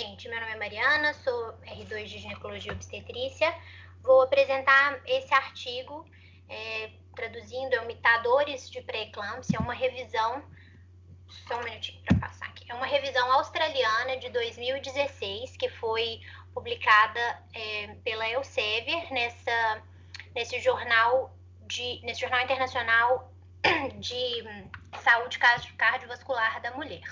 gente, meu nome é Mariana, sou R2 de Ginecologia e Obstetrícia. Vou apresentar esse artigo, traduzindo, Imitadores de Pré-eclâmpsia, uma revisão, só um minutinho para passar aqui, é uma revisão australiana de 2016, que foi publicada pela Elsevier, nesse jornal internacional de saúde cardiovascular da mulher.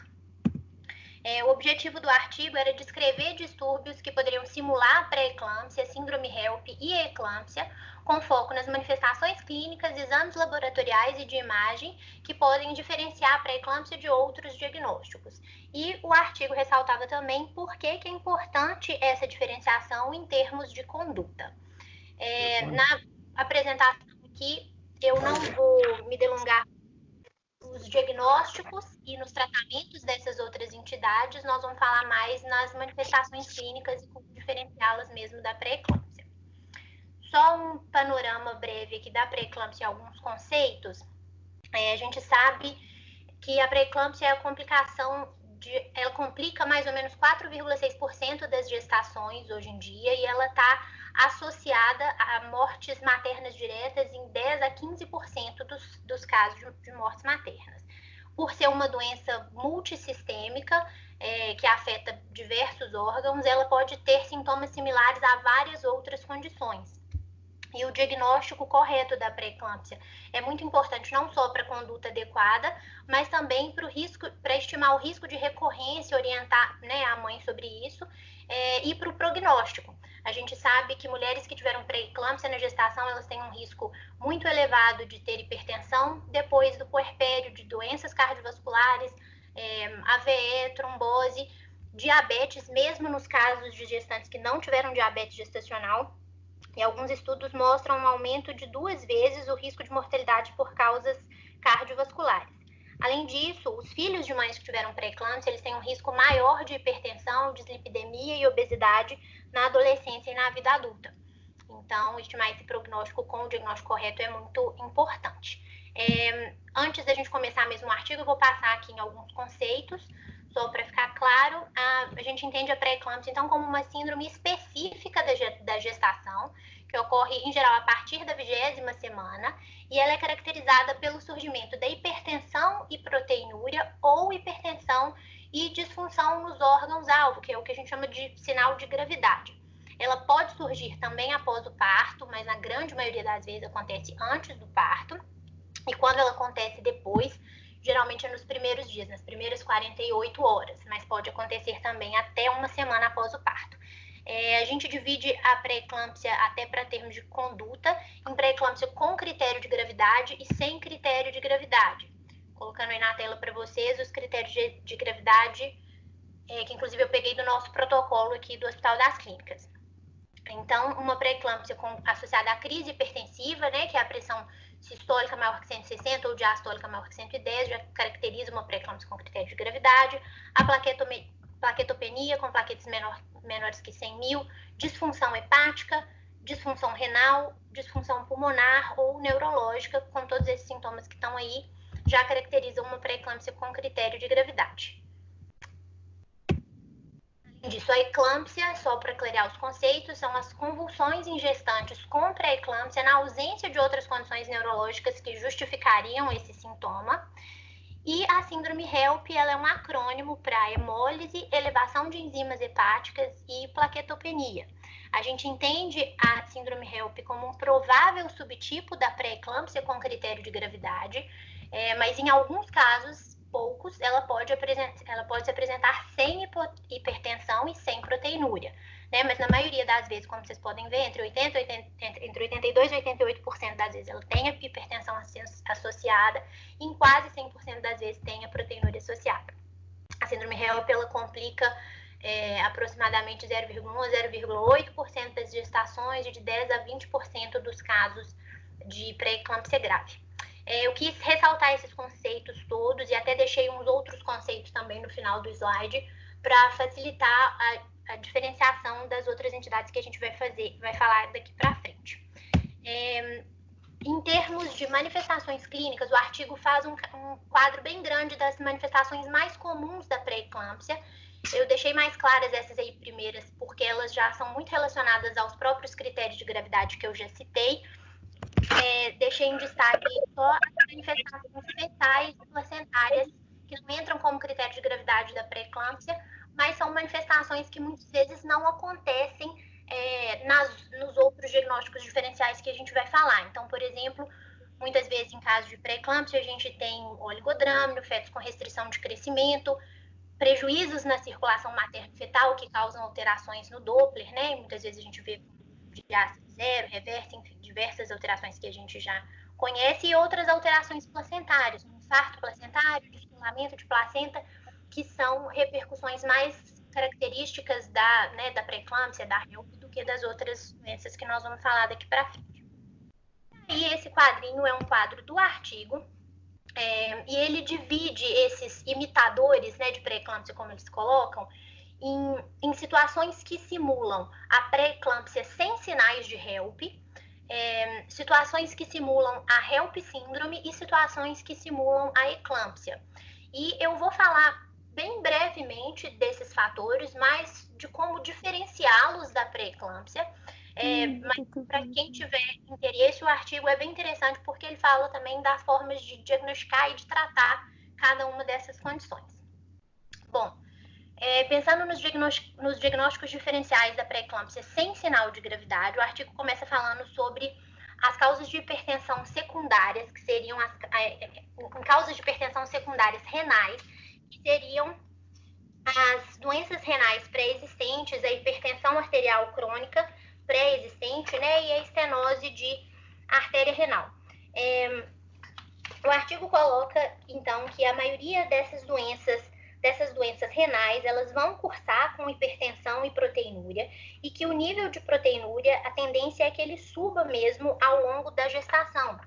O objetivo do artigo era descrever distúrbios que poderiam simular a pré-eclâmpsia, síndrome HELP e eclâmpsia, com foco nas manifestações clínicas, exames laboratoriais e de imagem que podem diferenciar a pré-eclâmpsia de outros diagnósticos. E o artigo ressaltava também por que é importante essa diferenciação em termos de conduta. Na apresentação aqui, eu não vou me delongar nos diagnósticos e nos tratamentos dessas outras entidades, nós vamos falar mais nas manifestações clínicas e como diferenciá-las mesmo da pré-eclâmpsia. Só um panorama breve aqui da pré-eclâmpsia e alguns conceitos. A gente sabe que a pré-eclâmpsia é a complicação ela complica mais ou menos 4,6% das gestações hoje em dia e ela está associada a mortes maternas diretas em 10 a 15% dos casos de mortes maternas. Por ser uma doença multissistêmica, que afeta diversos órgãos, ela pode ter sintomas similares a várias outras condições. E o diagnóstico correto da pré-eclâmpsia é muito importante não só para a conduta adequada, mas também para estimar o risco de recorrência, orientar, a mãe sobre isso, e para o prognóstico. A gente sabe que mulheres que tiveram pré-eclâmpsia na gestação, elas têm um risco muito elevado de ter hipertensão depois do puerpério, de doenças cardiovasculares, AVE, trombose, diabetes, mesmo nos casos de gestantes que não tiveram diabetes gestacional. E alguns estudos mostram um aumento de 2 vezes o risco de mortalidade por causas cardiovasculares. Além disso, os filhos de mães que tiveram pré-eclâmpsia, eles têm um risco maior de hipertensão, dislipidemia e obesidade na adolescência e na vida adulta. Então, estimar esse prognóstico com o diagnóstico correto é muito importante. Antes da gente começar mesmo o artigo, eu vou passar aqui em alguns conceitos, só para ficar claro. A gente entende a pré-eclâmpsia, então, como uma síndrome específica da gestação, que ocorre, em geral, a partir da 20ª semana, e ela é caracterizada pelo surgimento da hipertensão e proteinúria, ou hipertensão e disfunção nos órgãos-alvo, que é o que a gente chama de sinal de gravidade. Ela pode surgir também após o parto, mas na grande maioria das vezes acontece antes do parto, e quando ela acontece depois, geralmente é nos primeiros dias, nas primeiras 48 horas, mas pode acontecer também até uma semana após o parto. A gente divide a pré-eclâmpsia até para termos de conduta em pré-eclâmpsia com critério de gravidade e sem critério de gravidade. Colocando aí na tela para vocês os critérios de gravidade, que inclusive eu peguei do nosso protocolo aqui do Hospital das Clínicas. Então, uma pré-eclâmpsia associada à crise hipertensiva, que é a pressão sistólica maior que 160 ou diastólica maior que 110, já caracteriza uma pré-eclâmpsia com critério de gravidade. A plaquetopenia com plaquetas menores que 100.000, disfunção hepática, disfunção renal, disfunção pulmonar ou neurológica, com todos esses sintomas que estão aí, já caracterizam uma pré-eclâmpsia com critério de gravidade. Além disso, a eclâmpsia, só para clarear os conceitos, são as convulsões em gestantes com pré-eclâmpsia na ausência de outras condições neurológicas que justificariam esse sintoma. E a síndrome HELP, ela é um acrônimo para hemólise, elevação de enzimas hepáticas e plaquetopenia. A gente entende a síndrome HELP como um provável subtipo da pré-eclâmpsia com critério de gravidade, mas em alguns casos, poucos, ela pode se apresentar sem hipertensão e sem proteinúria, mas na maioria das vezes, como vocês podem ver, entre 82% e 88% das vezes ela tem a hipertensão associada e em quase 100% das vezes tem a proteinúria associada. A síndrome HELP, ela complica aproximadamente 0,1 a 0,8% das gestações e de 10 a 20% dos casos de pré-eclâmpsia grave. Eu quis ressaltar esses conceitos todos e até deixei uns outros conceitos também no final do slide para facilitar a diferenciação das outras entidades que a gente vai falar daqui para frente. Em termos de manifestações clínicas, o artigo faz um quadro bem grande das manifestações mais comuns da pré-eclâmpsia Eu deixei mais claras essas aí primeiras, porque elas já são muito relacionadas aos próprios critérios de gravidade que eu já citei. Deixei em destaque só as manifestações fetais e placentárias, que não entram como critério de gravidade da pré-eclâmpsia, mas são manifestações que muitas vezes não acontecem nos outros diagnósticos diferenciais que a gente vai falar. Então, por exemplo, muitas vezes em caso de pré-eclâmpsia, a gente tem oligodrâmino, fetos com restrição de crescimento, prejuízos na circulação materno-fetal que causam alterações no Doppler, né? E muitas vezes a gente vê diástase zero, reversa, enfim, diversas alterações que a gente já conhece e outras alterações placentárias, um infarto placentário, descolamento de placenta, que são repercussões mais características da pré-eclâmpsia, da HELP, do que das outras doenças que nós vamos falar daqui para frente. E esse quadrinho é um quadro do artigo, e ele divide esses imitadores, né, de pré-eclâmpsia, como eles colocam, em situações que simulam a pré-eclâmpsia sem sinais de HELP, situações que simulam a HELP síndrome e situações que simulam a eclâmpsia. E eu vou falar bem brevemente desses fatores, mas de como diferenciá-los da pré-eclâmpsia. Mas para quem tiver interesse, o artigo é bem interessante porque ele fala também das formas de diagnosticar e de tratar cada uma dessas condições. Bom, pensando nos diagnósticos diferenciais da pré-eclâmpsia sem sinal de gravidade, o artigo começa falando sobre as causas de hipertensão secundárias, que seriam causas de hipertensão secundárias renais, que seriam as doenças renais pré-existentes, a hipertensão arterial crônica pré-existente, né, e a estenose de artéria renal. O artigo coloca, então, que a maioria dessas doenças renais, elas vão cursar com hipertensão e proteinúria, e que o nível de proteinúria, a tendência é que ele suba mesmo ao longo da gestação.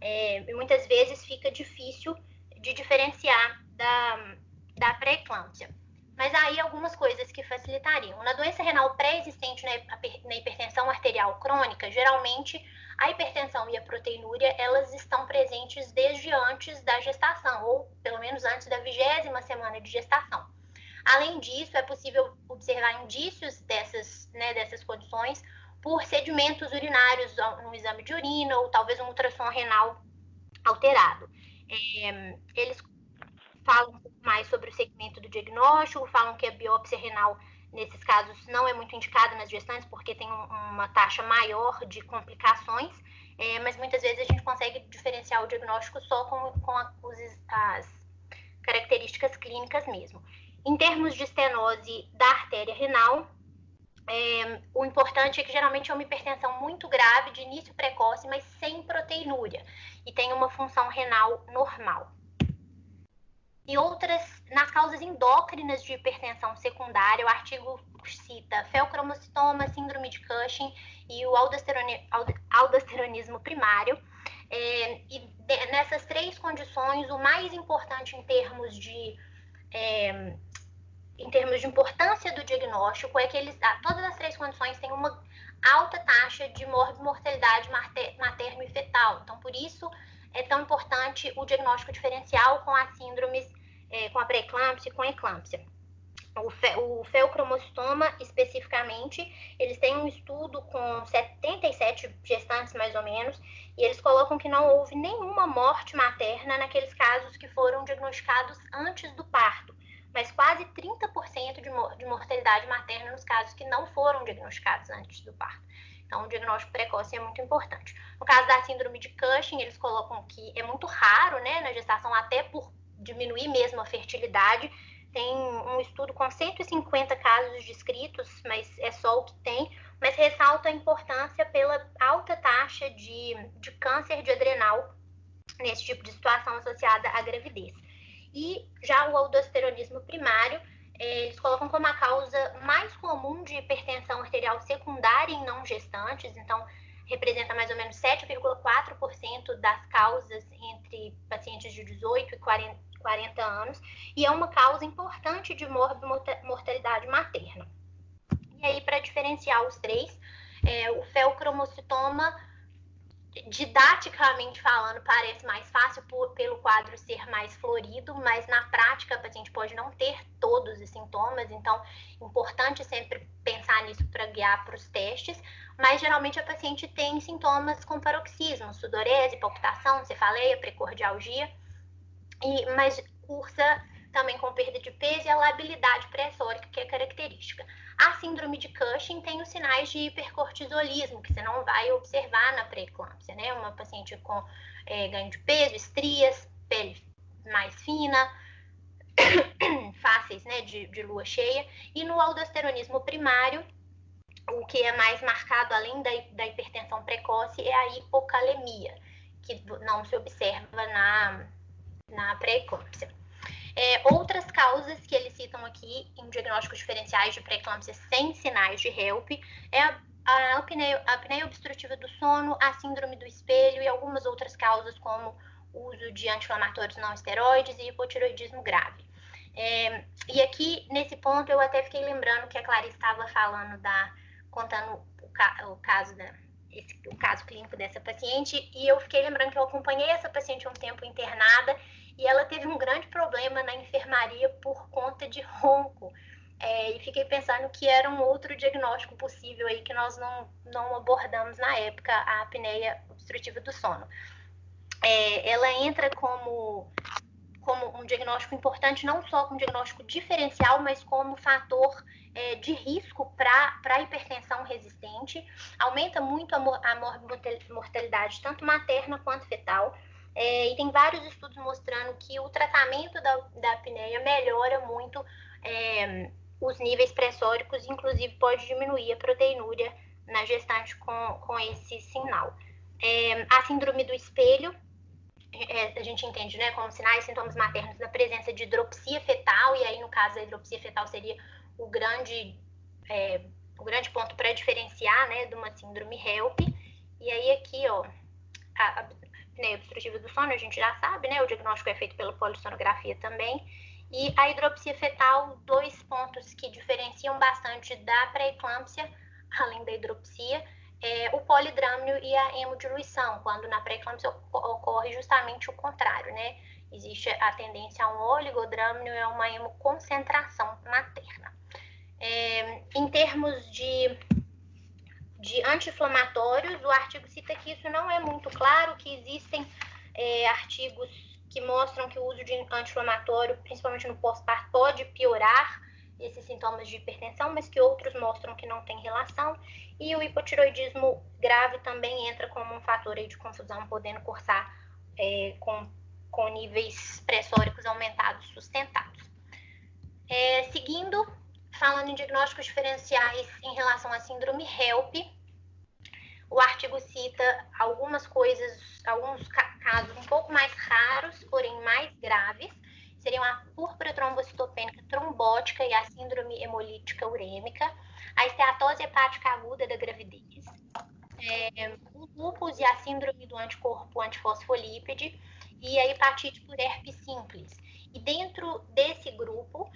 E muitas vezes fica difícil de diferenciar da pré-eclâmpsia. Mas aí algumas coisas que facilitariam. Na doença renal pré-existente na hipertensão arterial crônica, geralmente a hipertensão e a proteinúria, elas estão presentes desde antes da gestação, ou pelo menos antes da 20ª semana de gestação. Além disso, é possível observar indícios dessas condições por sedimentos urinários no exame de urina, ou talvez um ultrassom renal alterado. Eles falam um pouco mais sobre o segmento do diagnóstico, falam que a biópsia renal, nesses casos, não é muito indicada nas gestantes, porque tem uma taxa maior de complicações, mas muitas vezes a gente consegue diferenciar o diagnóstico só com as características clínicas mesmo. Em termos de estenose da artéria renal, o importante é que geralmente é uma hipertensão muito grave, de início precoce, mas sem proteinúria, e tem uma função renal normal. E nas causas endócrinas de hipertensão secundária, o artigo cita feocromocitoma, síndrome de Cushing e o aldosteronismo primário. E nessas três condições, o mais importante em termos de importância do diagnóstico é que todas as três condições têm uma alta taxa de mortalidade materno e fetal. Então, por isso, é tão importante o diagnóstico diferencial com as síndromes, com a pré-eclâmpsia e com a eclâmpsia. O feocromocitoma, especificamente, eles têm um estudo com 77 gestantes, mais ou menos, e eles colocam que não houve nenhuma morte materna naqueles casos que foram diagnosticados antes do parto, mas quase 30% de mortalidade materna nos casos que não foram diagnosticados antes do parto. Então, o diagnóstico precoce é muito importante. No caso da síndrome de Cushing, eles colocam que é muito raro, né, na gestação, até por diminuir mesmo a fertilidade. Tem um estudo com 150 casos descritos, mas é só o que tem, mas ressalta a importância pela alta taxa de câncer de adrenal nesse tipo de situação associada à gravidez. E já o aldosteronismo primário, eles colocam como a causa mais comum de hipertensão arterial secundária em não gestantes, então representa mais ou menos 7,4% das causas entre pacientes de 18 e 40 anos, e é uma causa importante de mortalidade materna. E aí, para diferenciar os três, o feocromocitoma didaticamente falando, parece mais fácil pelo quadro ser mais florido, mas na prática a paciente pode não ter todos os sintomas, então é importante sempre pensar nisso para guiar para os testes, mas geralmente a paciente tem sintomas com paroxismo, sudorese, palpitação, cefaleia, precordialgia, mas cursa também com perda de peso e a labilidade pressórica, que é característica. A síndrome de Cushing tem os sinais de hipercortisolismo, que você não vai observar na pré-eclâmpsia, né? Uma paciente com ganho de peso, estrias, pele mais fina, fáceis, né, de lua cheia. E no aldosteronismo primário, o que é mais marcado, além da hipertensão precoce, é a hipocalemia, que não se observa na pré-eclâmpsia. Outras causas que eles citam aqui em diagnósticos diferenciais de pré-eclâmpsia sem sinais de HELP é a apneia obstrutiva do sono, a síndrome do espelho e algumas outras causas como o uso de anti-inflamatórios não esteroides e hipotiroidismo grave. E aqui, nesse ponto, eu até fiquei lembrando que a Clarice estava falando, contando o caso clínico dessa paciente, e eu fiquei lembrando que eu acompanhei essa paciente um tempo internada e ela teve um grande problema na enfermaria por conta de ronco. E fiquei pensando que era um outro diagnóstico possível aí que nós não abordamos na época, a apneia obstrutiva do sono. Ela entra como um diagnóstico importante, não só como diagnóstico diferencial, mas como fator de risco para a hipertensão resistente. Aumenta muito a mortalidade, tanto materna quanto fetal. E tem vários estudos mostrando que o tratamento da apneia melhora muito os níveis pressóricos, inclusive pode diminuir a proteinúria na gestante com esse sinal. A síndrome do espelho, a gente entende, né, como sinais e sintomas maternos da presença de hidropsia fetal, e aí no caso a hidropsia fetal seria o grande ponto para diferenciar, né, de uma síndrome HELP. E aí aqui, ó, a apneia obstrutiva do sono, a gente já sabe, né, o diagnóstico é feito pela polissonografia também. E a hidropsia fetal, 2 pontos que diferenciam bastante da pré-eclâmpsia, além da hidropsia, o polidrâmino e a hemodiluição, quando na pré-eclâmpsia ocorre justamente o contrário, né? Existe a tendência a um oligodrâmino e a uma hemoconcentração materna. Em termos de anti-inflamatórios, o artigo cita que isso não é muito claro, que existem artigos que mostram que o uso de anti-inflamatório, principalmente no pós-parto, pode piorar esses sintomas de hipertensão, mas que outros mostram que não tem relação. E o hipotiroidismo grave também entra como um fator aí de confusão, podendo cursar com níveis pressóricos aumentados sustentados. Seguindo, falando em diagnósticos diferenciais em relação à síndrome HELP, o artigo cita alguns casos um pouco mais raros, porém mais graves, seriam a púrpura trombocitopênica trombótica e a síndrome hemolítica urêmica, a esteatose hepática aguda da gravidez, o lúpus e a síndrome do anticorpo antifosfolípide e a hepatite por herpes simples. E dentro desse grupo,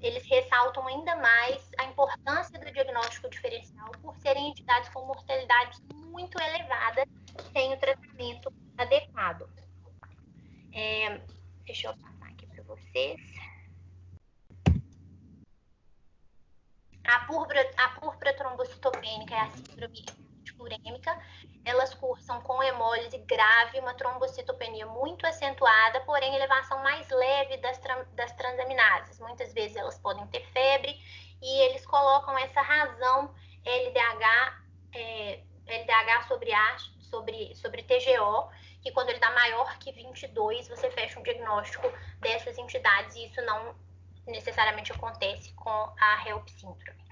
eles ressaltam ainda mais a importância do diagnóstico diferencial por serem entidades com mortalidades muito elevadas sem o tratamento adequado. Deixa eu passar aqui para vocês. A púrpura trombocitopênica é a síndrome urêmica. Elas cursam com hemólise grave, uma trombocitopenia muito acentuada, porém elevação mais leve das transaminases. Muitas vezes elas podem ter febre e eles colocam essa razão LDH sobre TGO, que quando ele está maior que 22, você fecha um diagnóstico dessas entidades e isso não necessariamente acontece com a HELP síndrome.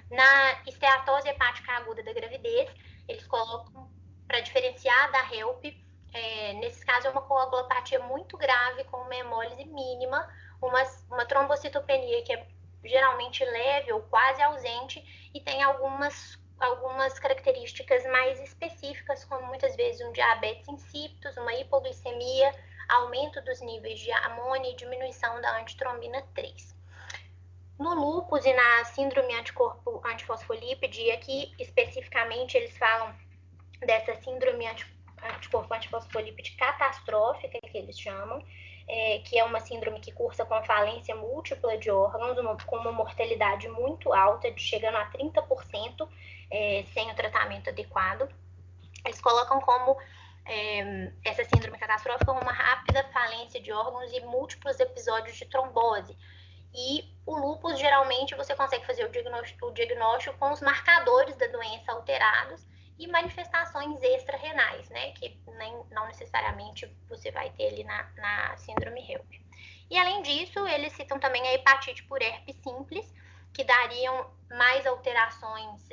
Na esteatose hepática aguda da gravidez, eles colocam, para diferenciar da HELP, nesses casos é uma coagulopatia muito grave, com uma hemólise mínima, uma trombocitopenia que é geralmente leve ou quase ausente, e tem algumas características mais específicas, como muitas vezes um diabetes insípidos, uma hipoglicemia, aumento dos níveis de amônia e diminuição da antitrombina 3. No lúpus e na síndrome anticorpo antifosfolípide, e aqui especificamente eles falam dessa síndrome anticorpo antifosfolípide catastrófica, que eles chamam, que é uma síndrome que cursa com falência múltipla de órgãos, com uma mortalidade muito alta, chegando a 30%, sem o tratamento adequado. Eles colocam como essa síndrome catastrófica uma rápida falência de órgãos e múltiplos episódios de trombose. E o lúpus, geralmente, você consegue fazer o diagnóstico com os marcadores da doença alterados e manifestações extra-renais, né? Que não necessariamente você vai ter ali na síndrome HELP. E, além disso, eles citam também a hepatite por herpes simples, que dariam mais alterações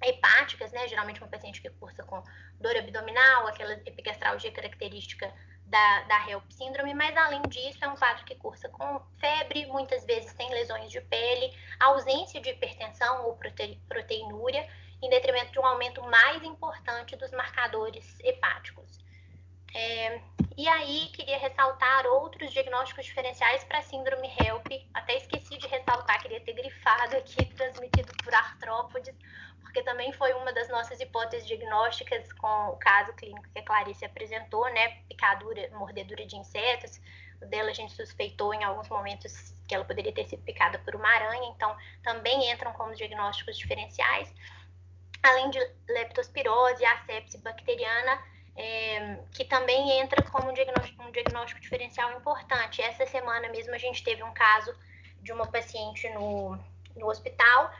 hepáticas, né? Geralmente uma paciente que cursa com dor abdominal, aquela epigastralgia característica da HELP síndrome, mas além disso é um quadro que cursa com febre, muitas vezes tem lesões de pele, ausência de hipertensão ou proteinúria, em detrimento de um aumento mais importante dos marcadores hepáticos. E aí, queria ressaltar outros diagnósticos diferenciais para a síndrome HELP. Até esqueci de ressaltar, queria ter grifado aqui, transmitido por artrópodes, porque também foi uma das nossas hipóteses diagnósticas com o caso clínico que a Clarice apresentou, né? Picadura, mordedura de insetos. O dela a gente suspeitou em alguns momentos que ela poderia ter sido picada por uma aranha, então também entram como diagnósticos diferenciais. Além de leptospirose e asepse bacteriana, que também entra como um diagnóstico diferencial importante. Essa semana mesmo a gente teve um caso de uma paciente no hospital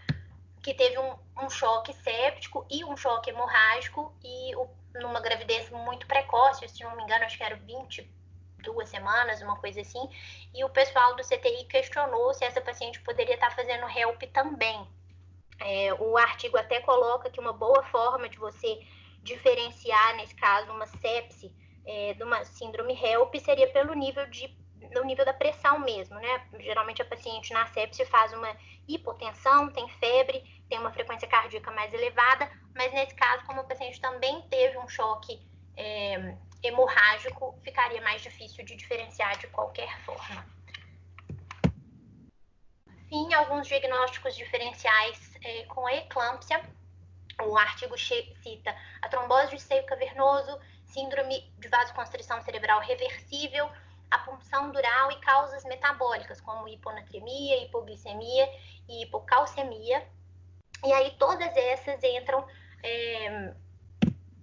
que teve um choque séptico e um choque hemorrágico e numa gravidez muito precoce, se não me engano, acho que era 22 semanas, uma coisa assim, e o pessoal do CTI questionou se essa paciente poderia estar fazendo HELP também. O artigo até coloca que uma boa forma de você diferenciar, nesse caso, uma sepse de uma síndrome HELP seria pelo nível da pressão mesmo, né? Geralmente a paciente na sepse faz uma hipotensão, tem febre, tem uma frequência cardíaca mais elevada, mas nesse caso, como o paciente também teve um choque hemorrágico, ficaria mais difícil de diferenciar de qualquer forma. Enfim, alguns diagnósticos diferenciais com a eclâmpsia. O artigo cita a trombose de seio cavernoso, síndrome de vasoconstrição cerebral reversível, a punção dural e causas metabólicas, como hiponatremia, hipoglicemia e hipocalcemia. E aí todas essas entram...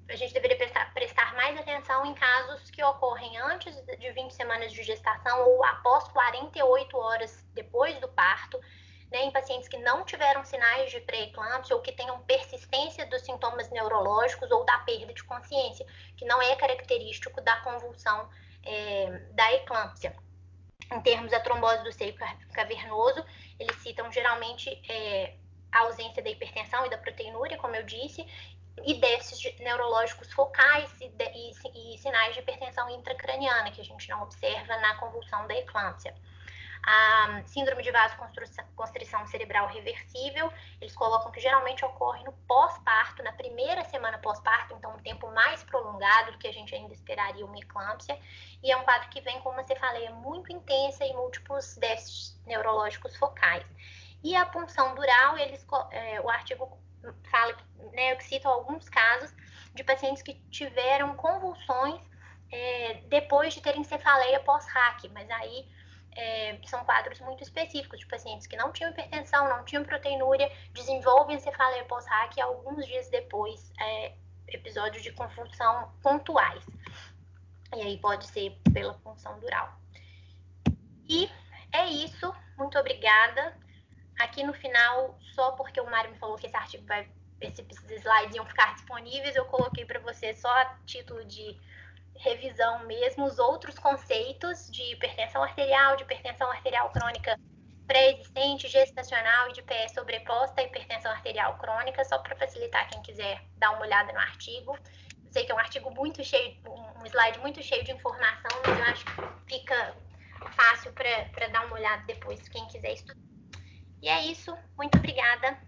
a gente deveria prestar mais atenção em casos que ocorrem antes de 20 semanas de gestação ou após 48 horas depois do parto, né, em pacientes que não tiveram sinais de pré-eclâmpsia ou que tenham persistência dos sintomas neurológicos ou da perda de consciência, que não é característico da convulsão da eclâmpsia. Em termos da trombose do seio cavernoso, eles citam geralmente a ausência da hipertensão e da proteinúria, como eu disse, e déficits neurológicos focais e sinais de hipertensão intracraniana, que a gente não observa na convulsão da eclâmpsia. A síndrome de vasoconstrição cerebral reversível, eles colocam que geralmente ocorre no pós-parto, na primeira semana pós-parto, então um tempo mais prolongado do que a gente ainda esperaria uma eclâmpsia, e é um quadro que vem com uma cefaleia muito intensa e múltiplos déficits neurológicos focais. E a punção dural, o artigo fala, né, eu cito alguns casos de pacientes que tiveram convulsões depois de terem cefaleia pós-RAC, mas aí são quadros muito específicos de pacientes que não tinham hipertensão, não tinham proteinúria, desenvolvem cefaleia pós-RAC e alguns dias depois episódios de convulsão pontuais. E aí pode ser pela punção dural. E é isso, muito obrigada. Aqui no final, só porque o Mário me falou que esses slides iam ficar disponíveis, eu coloquei para você só a título de revisão mesmo, os outros conceitos de hipertensão arterial crônica pré-existente, gestacional e de PE sobreposta à hipertensão arterial crônica, só para facilitar quem quiser dar uma olhada no artigo. Eu sei que é um artigo muito cheio, um slide muito cheio de informação, mas eu acho que fica fácil para dar uma olhada depois, quem quiser estudar. E é isso, muito obrigada.